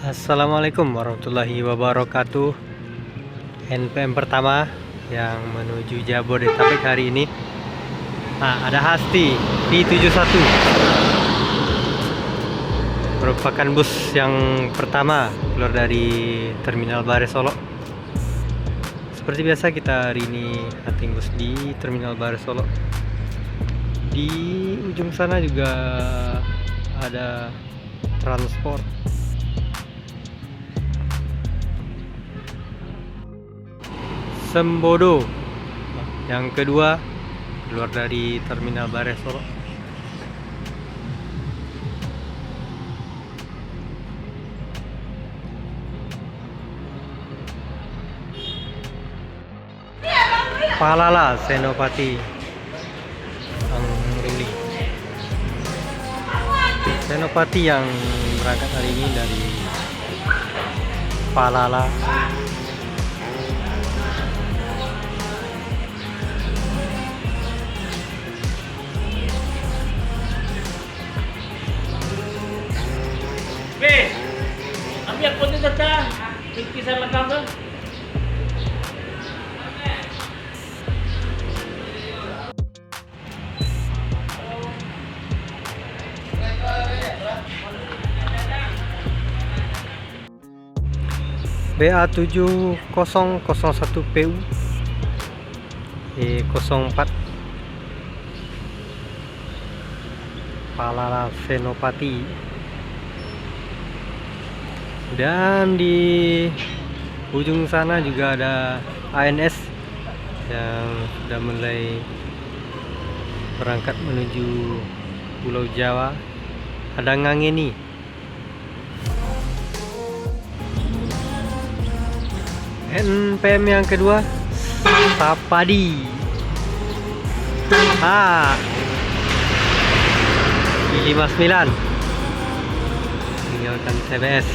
Assalamualaikum warahmatullahi wabarakatuh. NPM pertama yang menuju Jabodetabek hari ini. Ada Hasti V71, merupakan bus yang pertama keluar dari Terminal Bare Solo. Seperti biasa kita hari ini hunting bus di Terminal Bare Solo. Di ujung sana juga ada transport. Sembodo yang kedua keluar dari Terminal Bare Solo. Palala Senopati Angruli. Senopati yang berangkat hari ini dari Palala. Ambil pun itu dah, kisah lekang tu. BA 7001 PU E04 Palala Senopati. Dan di ujung sana juga ada ANS yang sudah mulai berangkat menuju Pulau Jawa. Ada Ngangeni. NPM yang kedua Sapadi. I59 tinggalkan CBS.